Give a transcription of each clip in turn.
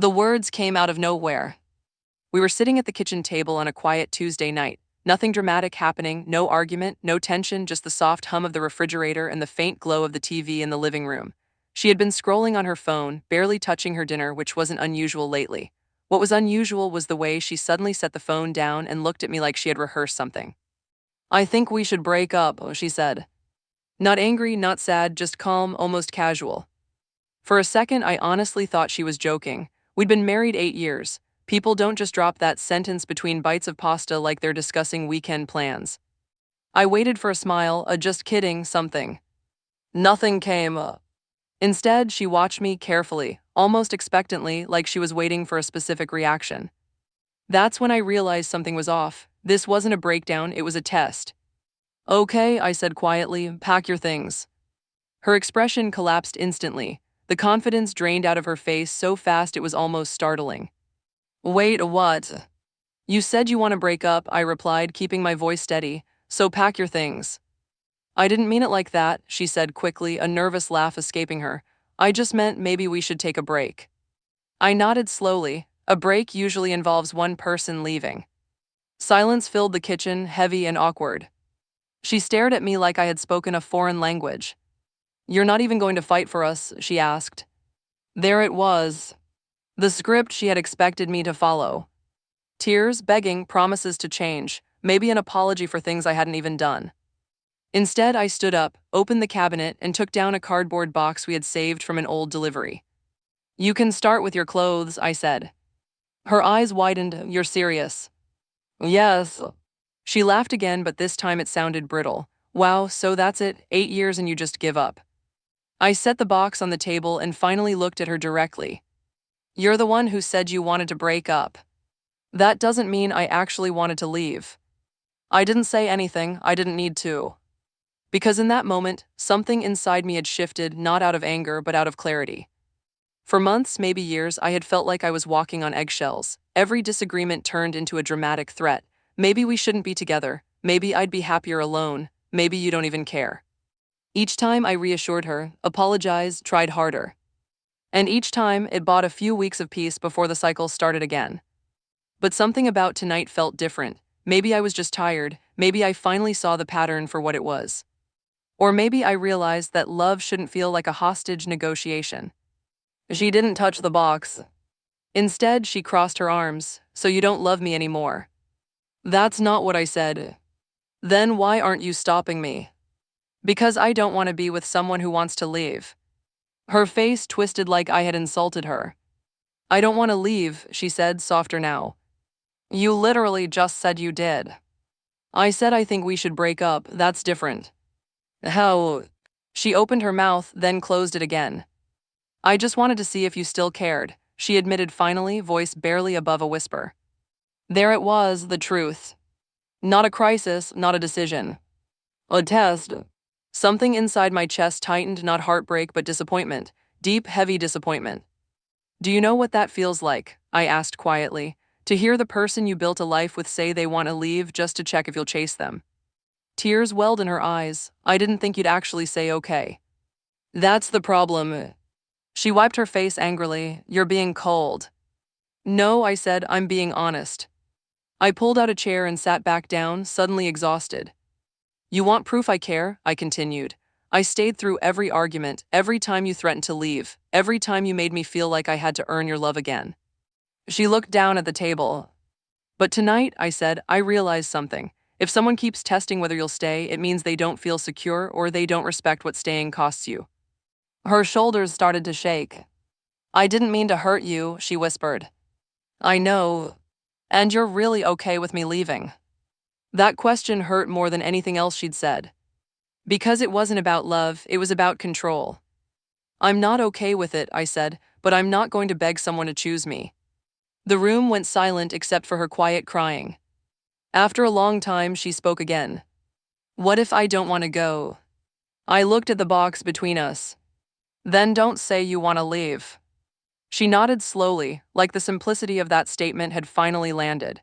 The words came out of nowhere. We were sitting at the kitchen table on a quiet Tuesday night. Nothing dramatic happening, no argument, no tension, just the soft hum of the refrigerator and the faint glow of the TV in the living room. She had been scrolling on her phone, barely touching her dinner, which wasn't unusual lately. What was unusual was the way she suddenly set the phone down and looked at me like she had rehearsed something. "I think we should break up," she said. Not angry, not sad, just calm, almost casual. For a second, I honestly thought she was joking. We'd been married 8 years. People don't just drop that sentence between bites of pasta like they're discussing weekend plans. I waited for a smile, a just kidding something. Nothing came. Instead, she watched me carefully, almost expectantly, like she was waiting for a specific reaction. That's when I realized something was off. This wasn't a breakdown, it was a test. "Okay," I said quietly, "pack your things." Her expression collapsed instantly. The confidence drained out of her face so fast it was almost startling. "Wait, what?" "You said you want to break up," I replied, keeping my voice steady, "so pack your things." "I didn't mean it like that," she said quickly, a nervous laugh escaping her. "I just meant maybe we should take a break." I nodded slowly. A break usually involves one person leaving. Silence filled the kitchen, heavy and awkward. She stared at me like I had spoken a foreign language. "You're not even going to fight for us?" she asked. There it was. The script she had expected me to follow. Tears, begging, promises to change, maybe an apology for things I hadn't even done. Instead, I stood up, opened the cabinet, and took down a cardboard box we had saved from an old delivery. "You can start with your clothes," I said. Her eyes widened. "You're serious?" "Yes." She laughed again, but this time it sounded brittle. "Wow, so that's it, 8 years and you just give up." I set the box on the table and finally looked at her directly. "You're the one who said you wanted to break up. That doesn't mean I actually wanted to leave." I didn't say anything, I didn't need to. Because in that moment, something inside me had shifted, not out of anger, but out of clarity. For months, maybe years, I had felt like I was walking on eggshells. Every disagreement turned into a dramatic threat. Maybe we shouldn't be together. Maybe I'd be happier alone. Maybe you don't even care. Each time I reassured her, apologized, tried harder. And each time, it bought a few weeks of peace before the cycle started again. But something about tonight felt different. Maybe I was just tired. Maybe I finally saw the pattern for what it was. Or maybe I realized that love shouldn't feel like a hostage negotiation. She didn't touch the box. Instead, she crossed her arms. "So you don't love me anymore." "That's not what I said." "Then why aren't you stopping me?" "Because I don't want to be with someone who wants to leave." Her face twisted like I had insulted her. "I don't want to leave," she said, softer now. "You literally just said you did." "I said I think we should break up, that's different." "How?" She opened her mouth, then closed it again. "I just wanted to see if you still cared," she admitted finally, voice barely above a whisper. There it was, the truth. Not a crisis, not a decision. A test. Something inside my chest tightened, not heartbreak, but disappointment. Deep, heavy disappointment. "Do you know what that feels like?" I asked quietly. "To hear the person you built a life with say they want to leave just to check if you'll chase them." Tears welled in her eyes. "I didn't think you'd actually say okay." "That's the problem." She wiped her face angrily. "You're being cold." "No," I said, "I'm being honest." I pulled out a chair and sat back down, suddenly exhausted. "You want proof I care?" I continued. "I stayed through every argument, every time you threatened to leave, every time you made me feel like I had to earn your love again." She looked down at the table. "But tonight," I said, "I realized something. If someone keeps testing whether you'll stay, it means they don't feel secure or they don't respect what staying costs you." Her shoulders started to shake. "I didn't mean to hurt you," she whispered. "I know. And you're really okay with me leaving?" That question hurt more than anything else she'd said. Because it wasn't about love, it was about control. "I'm not okay with it," I said, "but I'm not going to beg someone to choose me." The room went silent except for her quiet crying. After a long time, she spoke again. "What if I don't want to go?" I looked at the box between us. "Then don't say you want to leave." She nodded slowly, like the simplicity of that statement had finally landed.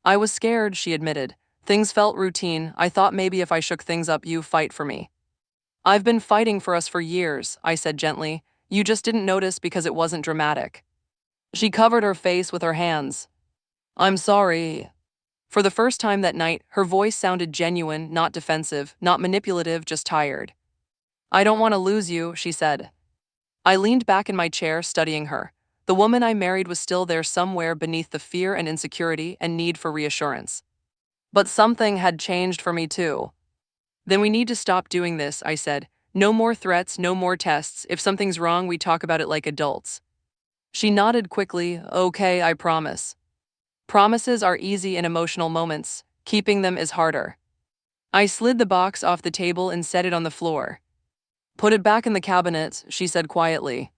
"I was scared," she admitted. "Things felt routine. I thought maybe if I shook things up, you'd fight for me." "I've been fighting for us for years," I said gently. "You just didn't notice because it wasn't dramatic." She covered her face with her hands. I'm sorry. For the first time that night, her voice sounded genuine, not defensive, not manipulative, just tired. I don't want to lose you, she said. I leaned back in my chair, studying her. The woman I married was still there somewhere beneath the fear and insecurity and need for reassurance. But something had changed for me too. Then we need to stop doing this, I said. No more threats, no more tests. If something's wrong, we talk about it like adults. She nodded quickly. Okay, I promise. Promises are easy in emotional moments. Keeping them is harder. I slid the box off the table and set it on the floor. Put it back in the cabinet, she said quietly.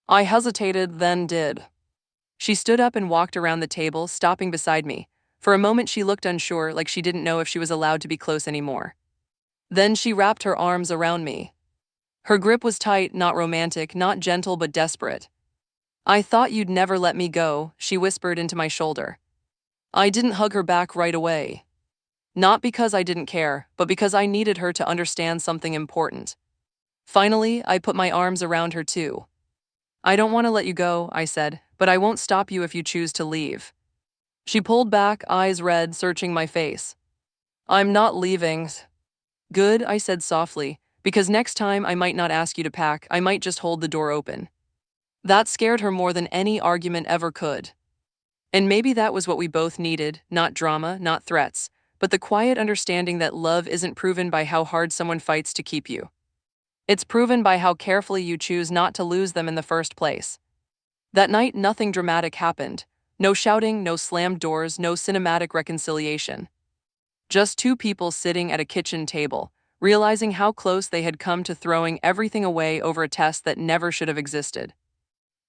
I hesitated, then did. She stood up and walked around the table, stopping beside me. For a moment she looked unsure, like she didn't know if she was allowed to be close anymore. Then she wrapped her arms around me. Her grip was tight, not romantic, not gentle but desperate. I thought you'd never let me go, she whispered into my shoulder. I didn't hug her back right away. Not because I didn't care, but because I needed her to understand something important. Finally, I put my arms around her too. I don't want to let you go, I said, but I won't stop you if you choose to leave. She pulled back, eyes red, searching my face. I'm not leaving. Good, I said softly, because next time I might not ask you to pack, I might just hold the door open. That scared her more than any argument ever could. And maybe that was what we both needed, not drama, not threats, but the quiet understanding that love isn't proven by how hard someone fights to keep you. It's proven by how carefully you choose not to lose them in the first place. That night, nothing dramatic happened. No shouting, no slammed doors, no cinematic reconciliation. Just two people sitting at a kitchen table, realizing how close they had come to throwing everything away over a test that never should have existed.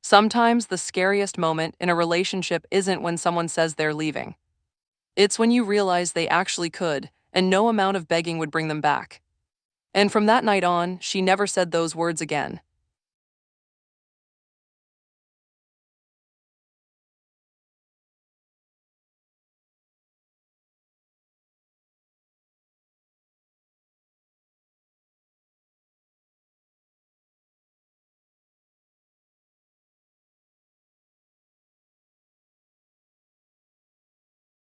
Sometimes the scariest moment in a relationship isn't when someone says they're leaving. It's when you realize they actually could, and no amount of begging would bring them back. And from that night on, she never said those words again.